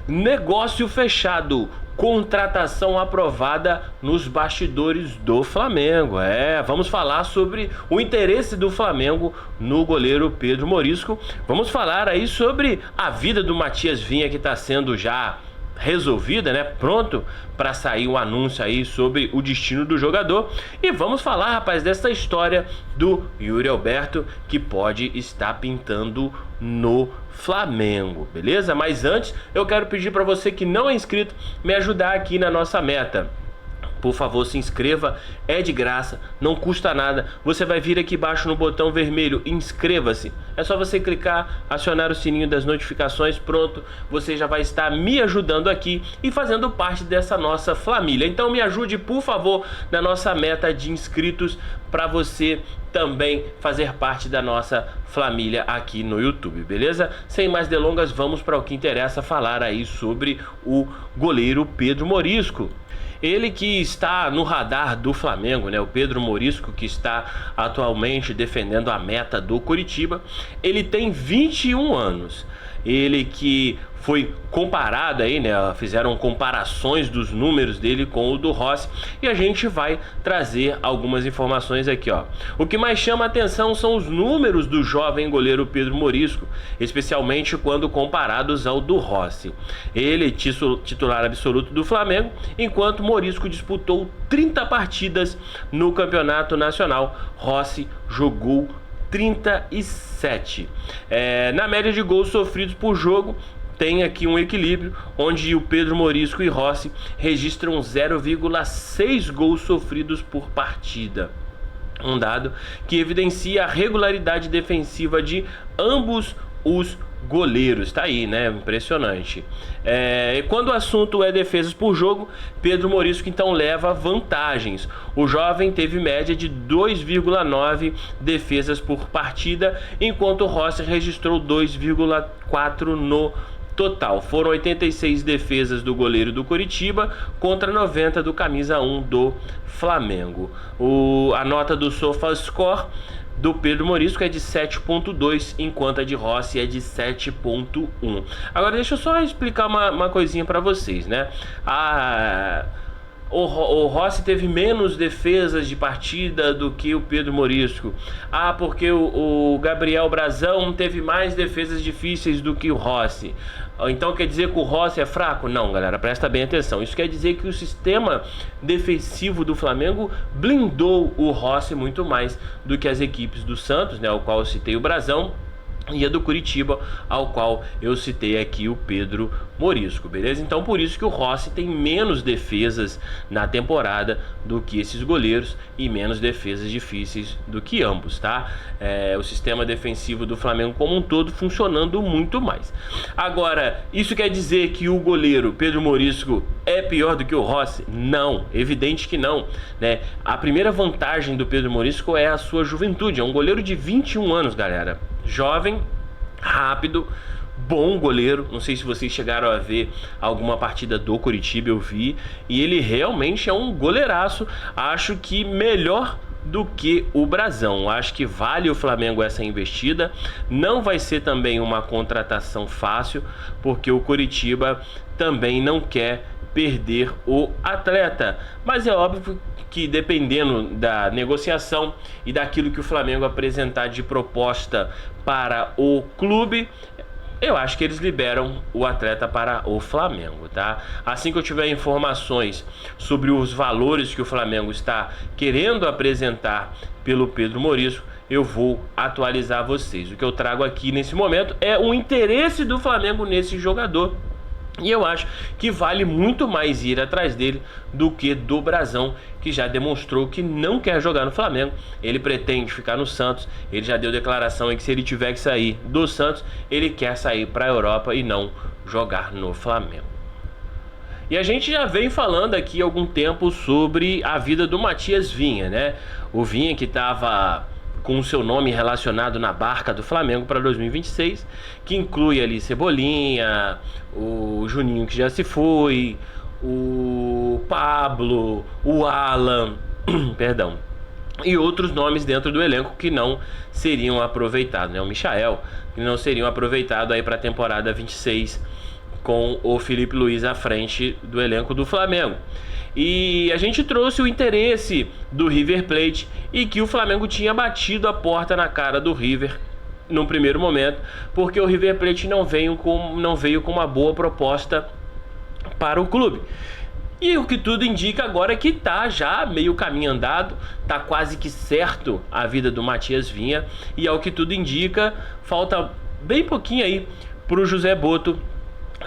Negócio fechado. Contratação aprovada nos bastidores do Flamengo. Vamos falar sobre o interesse do Flamengo no goleiro Pedro Morisco. Vamos falar aí sobre a vida do Matias Vinha, que está sendo já resolvida, né? Pronto para sair um anúncio aí sobre o destino do jogador. E vamos falar, rapaz, dessa história do Yuri Alberto, que pode estar pintando no Flamengo, beleza? Mas antes, eu quero pedir para você que não é inscrito, me ajudar aqui na nossa meta. Por favor, se inscreva, é de graça, não custa nada. Você vai vir aqui embaixo no botão vermelho, inscreva-se. É só você clicar, acionar o sininho das notificações, pronto. Você já vai estar me ajudando aqui e fazendo parte dessa nossa família. Então me ajude, por favor, na nossa meta de inscritos, para você também fazer parte da nossa família aqui no YouTube, beleza? Sem mais delongas, vamos para o que interessa, falar aí sobre o goleiro Pedro Morisco. Ele que está no radar do Flamengo, né? O Pedro Morisco, que está atualmente defendendo a meta do Coritiba. Ele tem 21 anos. Ele que foi comparado aí, né? Fizeram comparações dos números dele com o do Rossi. E a gente vai trazer algumas informações aqui, ó. O que mais chama a atenção são os números do jovem goleiro Pedro Morisco, especialmente quando comparados ao do Rossi. Ele titular absoluto do Flamengo, enquanto Morisco disputou 30 partidas no Campeonato Nacional. Rossi jogou 37. Na média de gols sofridos por jogo, tem aqui um equilíbrio, onde o Pedro Morisco e Rossi registram 0,6 gols sofridos por partida. Um dado que evidencia a regularidade defensiva de ambos os goleiros. Tá aí, né? Impressionante. Quando o assunto é defesas por jogo, Pedro Morisco então leva vantagens. O jovem teve média de 2,9 defesas por partida, enquanto o Rossi registrou 2,4 no total. Foram 86 defesas do goleiro do Coritiba contra 90 do camisa 1 do Flamengo. A nota do SofaScore do Pedro Morisco é de 7,2, enquanto a de Rossi é de 7,1. Agora deixa eu só explicar uma coisinha para vocês, né? O Rossi teve menos defesas de partida do que o Pedro Morisco. Porque o Gabriel Brazão teve mais defesas difíceis do que o Rossi. Então quer dizer que o Rossi é fraco? Não, galera, presta bem atenção. Isso quer dizer que o sistema defensivo do Flamengo blindou o Rossi muito mais do que as equipes do Santos, né, ao qual eu citei o Brazão, e a do Coritiba, ao qual eu citei aqui o Pedro Morisco, beleza? Então por isso que o Rossi tem menos defesas na temporada do que esses goleiros e menos defesas difíceis do que ambos, tá? O sistema defensivo do Flamengo como um todo funcionando muito mais. Agora, isso quer dizer que o goleiro Pedro Morisco é pior do que o Rossi? Não, evidente que não, né? A primeira vantagem do Pedro Morisco é a sua juventude. É um goleiro de 21 anos, galera. Jovem, rápido, bom goleiro. Não sei se vocês chegaram a ver alguma partida do Coritiba, eu vi, e ele realmente é um goleiraço. Acho que melhor do que o Brazão. Acho que vale o Flamengo essa investida. Não vai ser também uma contratação fácil, porque o Coritiba também não quer perder o atleta, mas é óbvio que dependendo da negociação e daquilo que o Flamengo apresentar de proposta para o clube, eu acho que eles liberam o atleta para o Flamengo, tá? Assim que eu tiver informações sobre os valores que o Flamengo está querendo apresentar pelo Pedro Morisco, eu vou atualizar vocês. O que eu trago aqui nesse momento é o interesse do Flamengo nesse jogador. E eu acho que vale muito mais ir atrás dele do que do Brazão, que já demonstrou que não quer jogar no Flamengo. Ele pretende ficar no Santos. Ele já deu declaração aí que se ele tiver que sair do Santos, ele quer sair para a Europa e não jogar no Flamengo. E a gente já vem falando aqui há algum tempo sobre a vida do Matias Vinha, né? O Vinha que estava com o seu nome relacionado na barca do Flamengo para 2026, que inclui ali Cebolinha, o Juninho que já se foi, o Pablo, o Alan, perdão, e outros nomes dentro do elenco que não seriam aproveitados, né? O Michael, que não seriam aproveitados aí para a temporada 26 com o Filipe Luís à frente do elenco do Flamengo. E a gente trouxe o interesse do River Plate e que o Flamengo tinha batido a porta na cara do River no primeiro momento, porque o River Plate não veio com uma boa proposta para o clube. E o que tudo indica agora é que tá já meio caminho andado, tá quase que certo a vida do Matias Vinha, e ao que tudo indica, falta bem pouquinho aí pro José Botto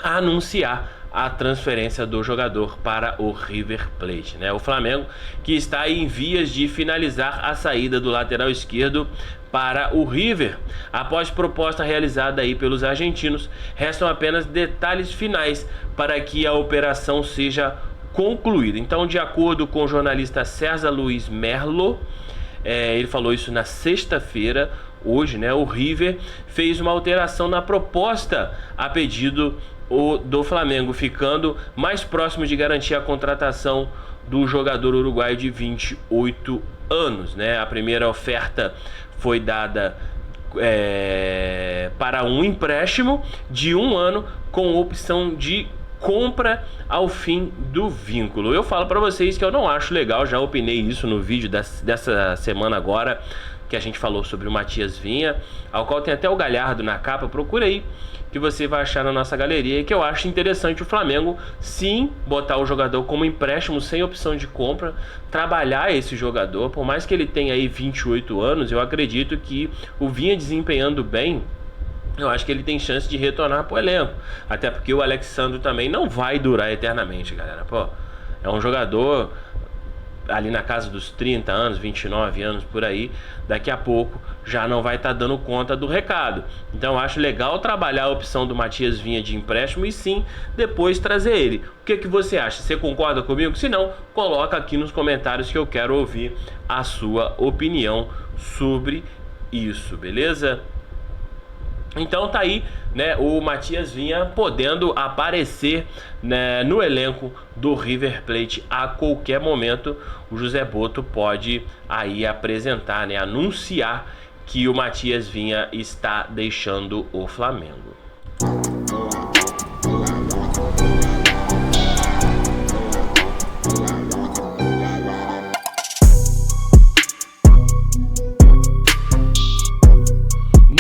anunciar a transferência do jogador para o River Plate, né? O Flamengo que está em vias de finalizar a saída do lateral esquerdo para o River. Após proposta realizada aí pelos argentinos, restam apenas detalhes finais para que a operação seja concluída. Então, de acordo com o jornalista César Luiz Merlo, ele falou isso na sexta-feira, hoje, né? O River fez uma alteração na proposta a pedido do Flamengo, ficando mais próximo de garantir a contratação do jogador uruguaio de 28 anos, né? A primeira oferta foi dada para um empréstimo de 1 ano com opção de compra ao fim do vínculo. Eu falo para vocês que eu não acho legal, já opinei isso no vídeo dessa semana agora, que a gente falou sobre o Matias Vinha, ao qual tem até o Galhardo na capa. Procura aí que você vai achar na nossa galeria, e que eu acho interessante o Flamengo sim botar o jogador como empréstimo sem opção de compra, trabalhar esse jogador, por mais que ele tenha aí 28 anos, eu acredito que o Vinha desempenhando bem, eu acho que ele tem chance de retornar pro elenco, até porque o Alex Sandro também não vai durar eternamente, galera. Pô, é um jogador ali na casa dos 30 anos, 29 anos por aí, daqui a pouco já não vai estar dando conta do recado. Então eu acho legal trabalhar a opção do Matias Vinha de empréstimo e sim depois trazer ele. O que você acha? Você concorda comigo? Se não, coloca aqui nos comentários que eu quero ouvir a sua opinião sobre isso, beleza? Então tá aí, né, o Matias Vinha podendo aparecer, né, no elenco do River Plate a qualquer momento. O José Botto pode aí apresentar, né, anunciar que o Matias Vinha está deixando o Flamengo.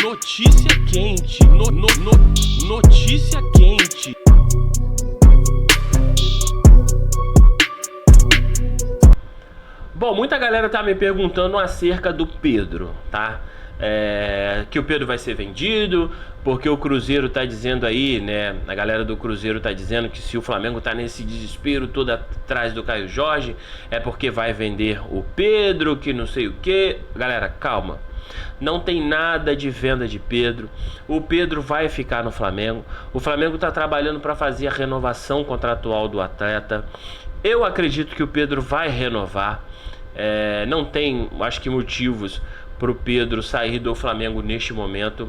Notícia quente, notícia quente. Bom, muita galera tá me perguntando acerca do Pedro, tá? Que o Pedro vai ser vendido, porque o Cruzeiro tá dizendo aí, né? A galera do Cruzeiro tá dizendo que se o Flamengo tá nesse desespero todo atrás do Caio Jorge, é porque vai vender o Pedro, que não sei o que. Galera, calma. Não tem nada de venda de Pedro. O Pedro vai ficar no Flamengo. O Flamengo está trabalhando para fazer a renovação contratual do atleta. Eu acredito que o Pedro vai renovar. Não tem, acho que, motivos para o Pedro sair do Flamengo neste momento.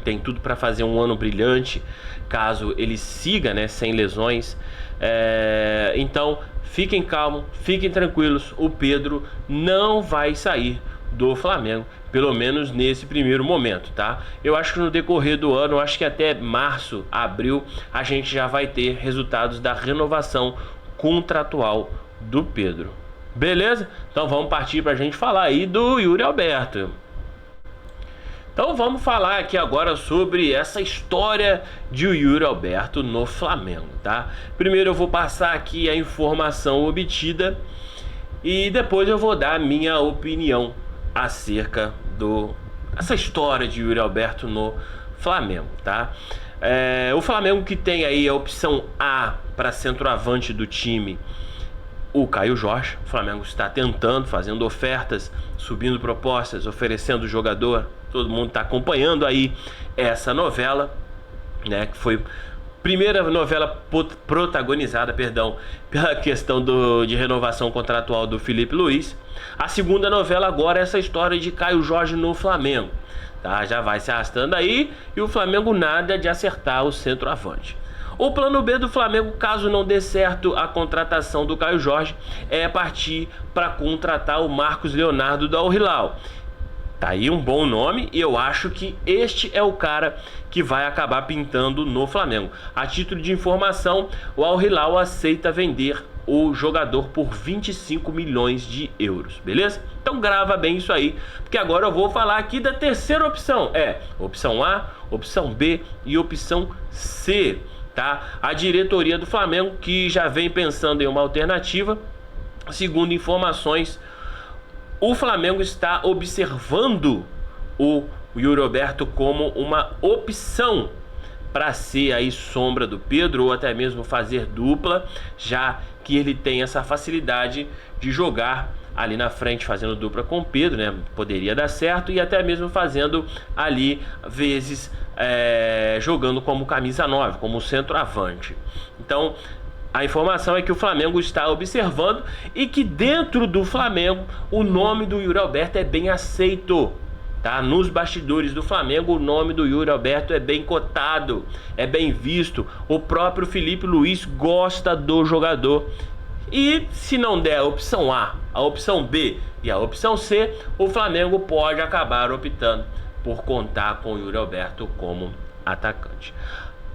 Tem tudo para fazer um ano brilhante, caso ele siga, né, sem lesões. Então, fiquem calmos, fiquem tranquilos. O Pedro não vai sair do Flamengo, pelo menos nesse primeiro momento, tá? Eu acho que no decorrer do ano, acho que até março, abril, a gente já vai ter resultados da renovação contratual do Pedro. Beleza? Então vamos partir pra gente falar aí do Yuri Alberto. Então vamos falar aqui agora sobre essa história de Yuri Alberto no Flamengo, tá? Primeiro eu vou passar aqui a informação obtida e depois eu vou dar a minha opinião acerca essa história de Yuri Alberto no Flamengo, tá? O Flamengo que tem aí a opção A para centroavante do time, o Caio Jorge. O Flamengo está tentando, fazendo ofertas, subindo propostas, oferecendo o jogador. Todo mundo está acompanhando aí essa novela, né? Que foi primeira novela protagonizada, pela questão de renovação contratual do Filipe Luís. A segunda novela agora é essa história de Caio Jorge no Flamengo, tá? Já vai se arrastando aí e o Flamengo nada de acertar o centroavante. O plano B do Flamengo, caso não dê certo a contratação do Caio Jorge, é partir para contratar o Marcos Leonardo do Al Hilal. Tá aí um bom nome e eu acho que este é o cara que vai acabar pintando no Flamengo. A título de informação, o Al Hilal aceita vender o jogador por 25 milhões de euros, beleza? Então grava bem isso aí, porque agora eu vou falar aqui da terceira opção. Opção A, opção B e opção C, tá? A diretoria do Flamengo, que já vem pensando em uma alternativa, segundo informações, o Flamengo está observando o Yuri Alberto como uma opção para ser aí sombra do Pedro ou até mesmo fazer dupla, já que ele tem essa facilidade de jogar ali na frente, fazendo dupla com o Pedro, né? Poderia dar certo, e até mesmo fazendo ali vezes jogando como camisa 9, como centroavante. Então a informação é que o Flamengo está observando e que dentro do Flamengo o nome do Yuri Alberto é bem aceito, tá? Nos bastidores do Flamengo o nome do Yuri Alberto é bem cotado, é bem visto. O próprio Felipe Luiz gosta do jogador. E se não der a opção A, a opção B e a opção C, o Flamengo pode acabar optando por contar com o Yuri Alberto como atacante.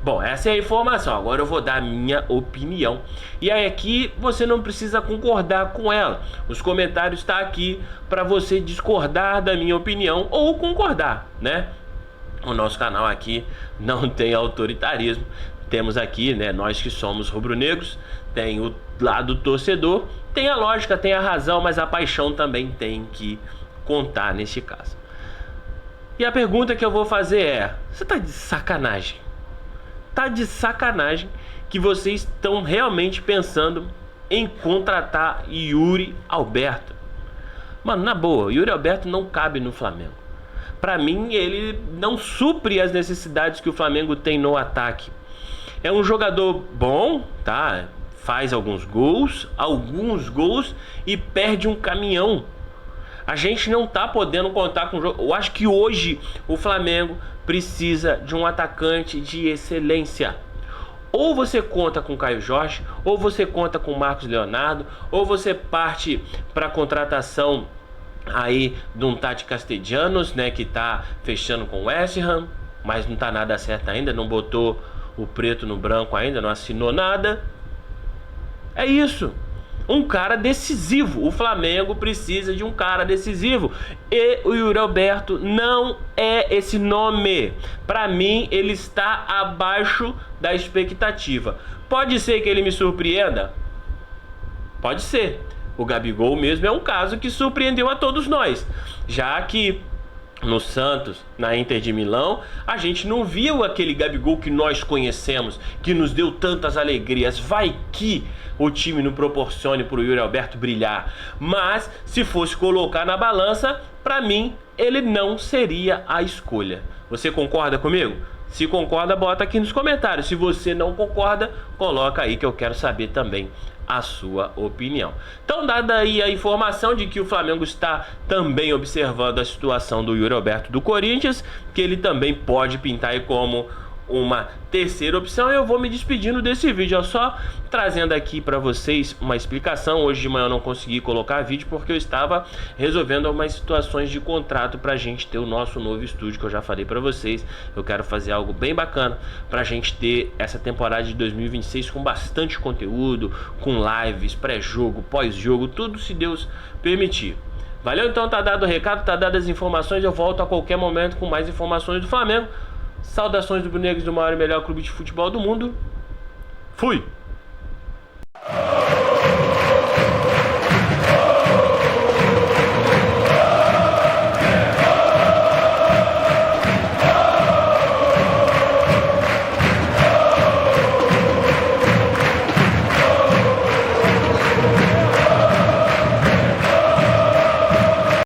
Bom, essa é a informação. Agora eu vou dar a minha opinião. E aí aqui você não precisa concordar com ela. Os comentários estão aqui para você discordar da minha opinião ou concordar, né? O nosso canal aqui não tem autoritarismo. Temos aqui, né, nós que somos rubro-negros, tem o lado torcedor, tem a lógica, tem a razão, mas a paixão também tem que contar neste caso. E a pergunta que eu vou fazer é: você tá de sacanagem? Tá de sacanagem que vocês estão realmente pensando em contratar Yuri Alberto? Mano, na boa, Yuri Alberto não cabe no Flamengo. Pra mim, ele não supre as necessidades que o Flamengo tem no ataque. É um jogador bom, tá? Faz alguns gols e perde um caminhão. A gente não tá podendo contar com o jogo. Eu acho que hoje o Flamengo precisa de um atacante de excelência. Ou você conta com o Caio Jorge, ou você conta com o Marcos Leonardo, ou você parte para a contratação aí de um Tati Castellanos, né, que tá fechando com o West Ham, mas não tá nada certo ainda, não botou o preto no branco ainda, não assinou nada. É isso. Um cara decisivo. O Flamengo precisa de um cara decisivo. E o Yuri Alberto não é esse nome. Para mim, ele está abaixo da expectativa. Pode ser que ele me surpreenda? Pode ser. O Gabigol mesmo é um caso que surpreendeu a todos nós. Já que no Santos, na Inter de Milão, a gente não viu aquele Gabigol que nós conhecemos, que nos deu tantas alegrias. Vai que o time não proporcione para o Yuri Alberto brilhar. Mas, se fosse colocar na balança, para mim, ele não seria a escolha. Você concorda comigo? Se concorda, bota aqui nos comentários. Se você não concorda, coloca aí que eu quero saber também a sua opinião. Então, dada aí a informação de que o Flamengo está também observando a situação do Yuri Alberto do Corinthians, que ele também pode pintar aí como uma terceira opção, eu vou me despedindo desse vídeo. Eu só trazendo aqui para vocês uma explicação. Hoje de manhã eu não consegui colocar vídeo porque eu estava resolvendo algumas situações de contrato pra gente ter o nosso novo estúdio, que eu já falei para vocês. Eu quero fazer algo bem bacana pra gente ter essa temporada de 2026 com bastante conteúdo, com lives, pré-jogo, pós-jogo, tudo se Deus permitir. Valeu? Então tá dado o recado, tá dado as informações. Eu volto a qualquer momento com mais informações do Flamengo. Saudações do Rubro-Negros, do maior e melhor clube de futebol do mundo. Fui!